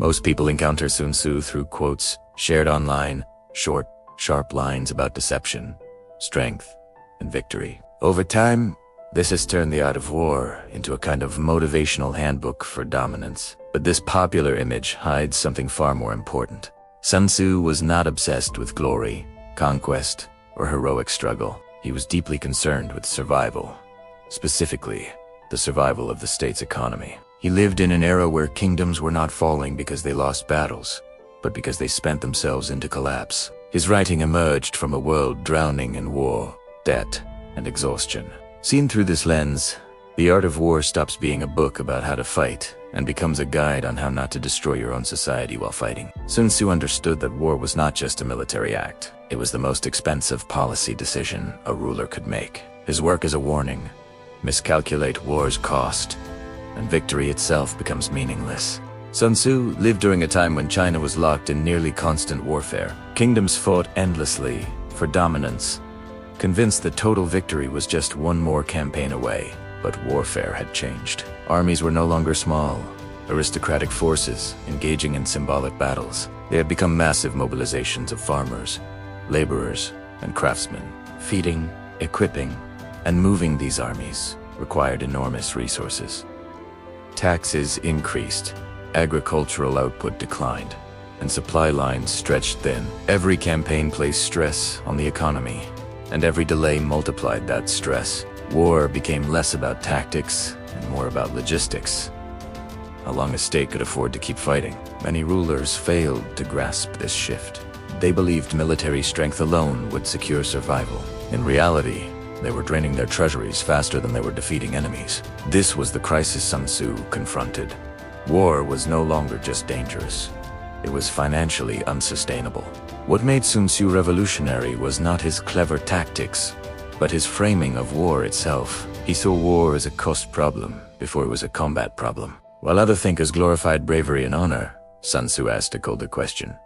Most people encounter Sun Tzu through quotes shared online, short, sharp lines about deception, strength, and victory. Over time, this has turned the art of war into a kind of motivational handbook for dominance. But this popular image hides something far more important. Sun Tzu was not obsessed with glory, conquest, or heroic struggle. He was deeply concerned with survival, specifically the survival of the state's economy. He lived in an era where kingdoms were not falling because they lost battles, but because they spent themselves into collapse. His writing emerged from a world drowning in war, debt, and exhaustion. Seen through this lens, The Art of War stops being a book about how to fight and becomes a guide on how not to destroy your own society while fighting. Sun Tzu understood that war was not just a military act. It was the most expensive policy decision a ruler could make. His work is a warning. Miscalculate war's cost, and victory itself becomes meaningless. Sun Tzu lived during a time when China was locked in nearly constant warfare. Kingdoms fought endlessly for dominance, convinced that total victory was just one more campaign away. But warfare had changed. Armies were no longer small, aristocratic forces engaging in symbolic battles. They had become massive mobilizations of farmers, laborers, and craftsmen. Feeding, equipping, and moving these armies required enormous resources. Taxes increased, agricultural output declined, and supply lines stretched thin. Every campaign placed stress on the economy, and every delay multiplied that stress. War became less about tactics and more about logistics. How long a state could afford to keep fighting? Many rulers failed to grasp this shift. They believed military strength alone would secure survival. In reality, they were draining their treasuries faster than they were defeating enemies. This was the crisis Sun Tzu confronted. War was no longer just dangerous. It was financially unsustainable. What made Sun Tzu revolutionary was not his clever tactics, but his framing of war itself. He saw war as a cost problem before it was a combat problem. While other thinkers glorified bravery and honor, Sun Tzu asked a colder question.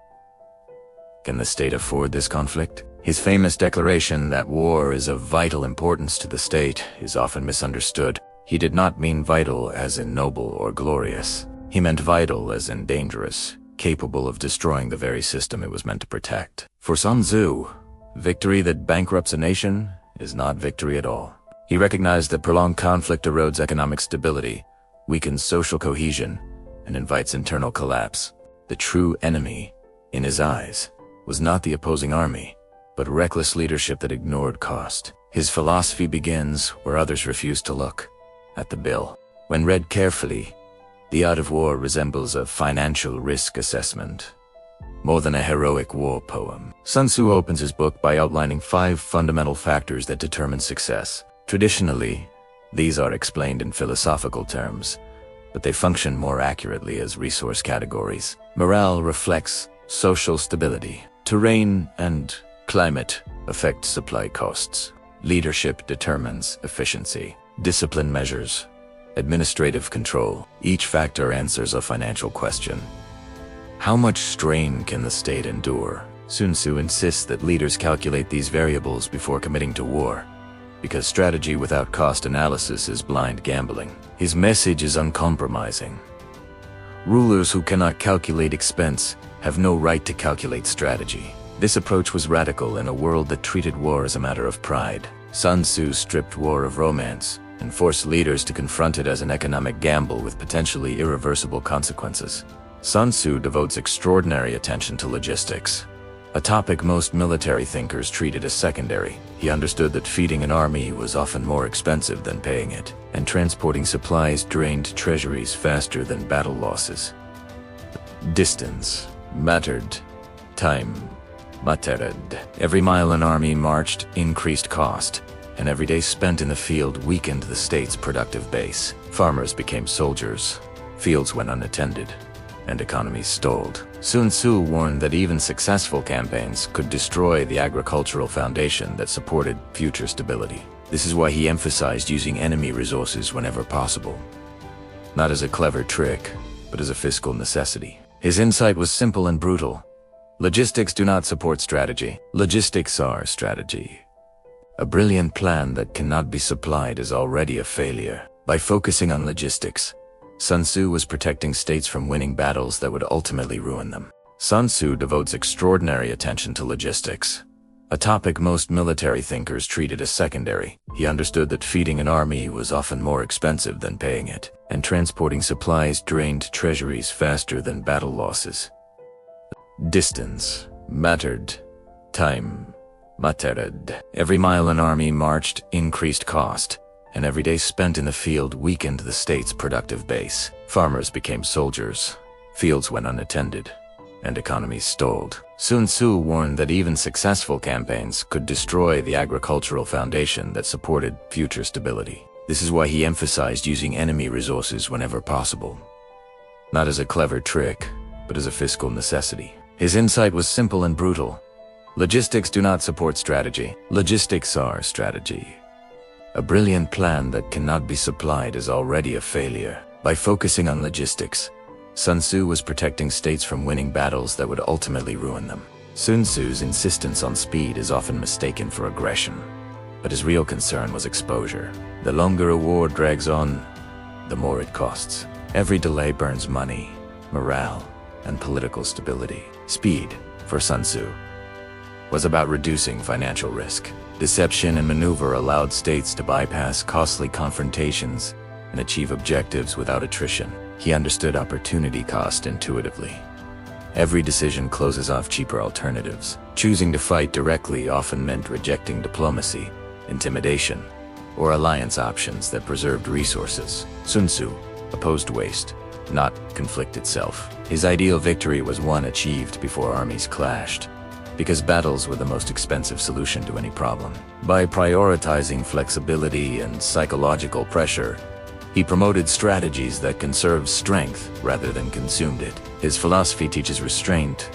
Can the state afford this conflict? His famous declaration that war is of vital importance to the state is often misunderstood. He did not mean vital as in noble or glorious. He meant vital as in dangerous, capable of destroying the very system it was meant to protect. For Sun Tzu, victory that bankrupts a nation is not victory at all. He recognized that prolonged conflict erodes economic stability, weakens social cohesion, and invites internal collapse. The true enemy, in his eyes, was not the opposing army, but reckless leadership that ignored cost. His philosophy begins where others refuse to look, at the bill. When read carefully, The Art of War resembles a financial risk assessment, more than a heroic war poem. Sun Tzu opens his book by outlining 5 fundamental factors that determine success. Traditionally, these are explained in philosophical terms, but they function more accurately as resource categories. Morale reflects social stability. Terrain and climate affect supply costs. Leadership determines efficiency. Discipline measures administrative control. Each factor answers a financial question. How much strain can the state endure? Sun Tzu insists that leaders calculate these variables before committing to war, because strategy without cost analysis is blind gambling. His message is uncompromising. Rulers who cannot calculate expense have no right to calculate strategy. This approach was radical in a world that treated war as a matter of pride. Sun Tzu stripped war of romance and forced leaders to confront it as an economic gamble with potentially irreversible consequences. Sun Tzu devotes extraordinary attention to logistics, a topic most military thinkers treated as secondary. He understood that feeding an army was often more expensive than paying it, and transporting supplies drained treasuries faster than battle losses. Distance mattered. Time mattered. Every mile an army marched increased cost, and every day spent in the field weakened the state's productive base. Farmers became soldiers, fields went unattended, and economies stalled. Sun Tzu warned that even successful campaigns could destroy the agricultural foundation that supported future stability. This is why he emphasized using enemy resources whenever possible, not as a clever trick, but as a fiscal necessity. His insight was simple and brutal. Logistics do not support strategy. Logistics are strategy. A brilliant plan that cannot be supplied is already a failure. By focusing on logistics, Sun Tzu was protecting states from winning battles that would ultimately ruin them. Sun Tzu devotes extraordinary attention to logistics, a topic most military thinkers treated as secondary. He understood that feeding an army was often more expensive than paying it, and transporting supplies drained treasuries faster than battle losses. Distance mattered. Time mattered. Every mile an army marched increased cost, and every day spent in the field weakened the state's productive base. Farmers became soldiers, fields went unattended, and economies stalled. Sun Tzu warned that even successful campaigns could destroy the agricultural foundation that supported future stability. This is why he emphasized using enemy resources whenever possible, not as a clever trick, but as a fiscal necessity. His insight was simple and brutal. Logistics do not support strategy. Logistics are strategy. A brilliant plan that cannot be supplied is already a failure. By focusing on logistics, Sun Tzu was protecting states from winning battles that would ultimately ruin them. Sun Tzu's insistence on speed is often mistaken for aggression, but his real concern was exposure. The longer a war drags on, the more it costs. Every delay burns money, morale, and political stability. Speed, for Sun Tzu, was about reducing financial risk. Deception and maneuver allowed states to bypass costly confrontations and achieve objectives without attrition. He understood opportunity cost intuitively. Every decision closes off cheaper alternatives. Choosing to fight directly often meant rejecting diplomacy, intimidation, or alliance options that preserved resources. Sun Tzu opposed waste, not conflict itself. His ideal victory was one achieved before armies clashed, because battles were the most expensive solution to any problem. By prioritizing flexibility and psychological pressure, he promoted strategies that conserved strength rather than consumed it. His philosophy teaches restraint,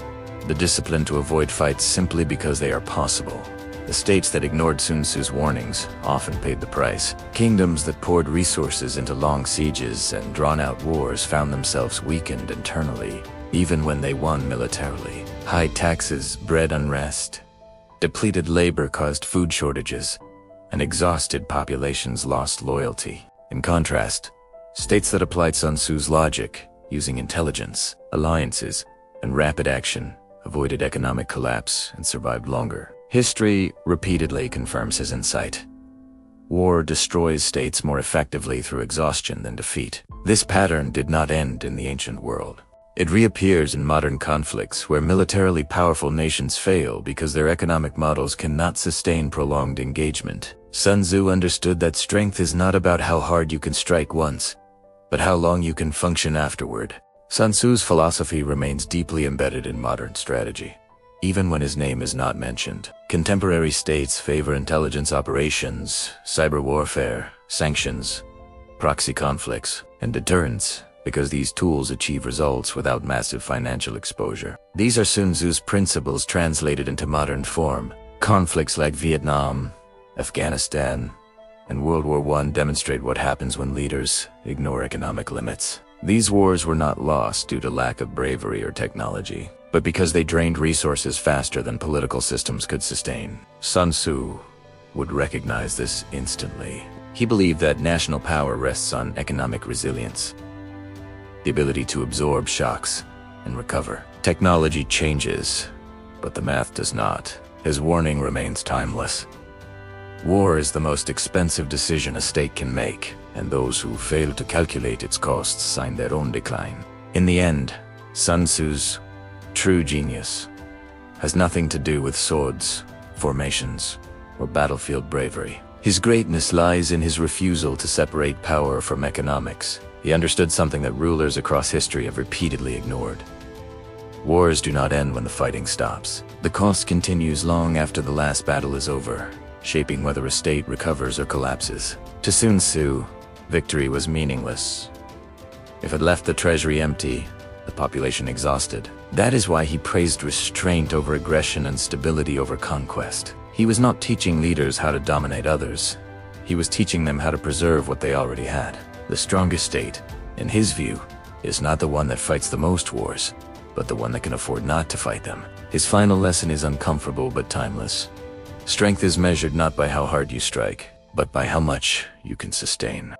the discipline to avoid fights simply because they are possible. The states that ignored Sun Tzu's warnings often paid the price. Kingdoms that poured resources into long sieges and drawn-out wars found themselves weakened internally, even when they won militarily. High taxes bred unrest. Depleted labor caused food shortages, and exhausted populations lost loyalty. In contrast, states that applied Sun Tzu's logic, using intelligence, alliances, and rapid action, avoided economic collapse and survived longer. History repeatedly confirms his insight. War destroys states more effectively through exhaustion than defeat. This pattern did not end in the ancient world. It reappears in modern conflicts where militarily powerful nations fail because their economic models cannot sustain prolonged engagement. Sun Tzu understood that strength is not about how hard you can strike once, but how long you can function afterward. Sun Tzu's philosophy remains deeply embedded in modern strategy, even when his name is not mentioned. Contemporary states favor intelligence operations, cyber warfare, sanctions, proxy conflicts, and deterrence, because these tools achieve results without massive financial exposure. These are Sun Tzu's principles translated into modern form. Conflicts like Vietnam, Afghanistan, and World War I demonstrate what happens when leaders ignore economic limits. These wars were not lost due to lack of bravery or technology, but because they drained resources faster than political systems could sustain. Sun Tzu would recognize this instantly. He believed that national power rests on economic resilience, the ability to absorb shocks and recover. Technology changes, but the math does not. His warning remains timeless. War is the most expensive decision a state can make, and those who fail to calculate its costs sign their own decline. In the end, Sun Tzu's true genius has nothing to do with swords, formations, or battlefield bravery. His greatness lies in his refusal to separate power from economics. He understood something that rulers across history have repeatedly ignored. Wars do not end when the fighting stops. The cost continues long after the last battle is over, shaping whether a state recovers or collapses. To Sun Tzu, victory was meaningless. If it left the treasury empty, the population exhausted. That is why he praised restraint over aggression and stability over conquest. He was not teaching leaders how to dominate others. He was teaching them how to preserve what they already had. The strongest state, in his view, is not the one that fights the most wars, but the one that can afford not to fight them. His final lesson is uncomfortable but timeless. Strength is measured not by how hard you strike, but by how much you can sustain.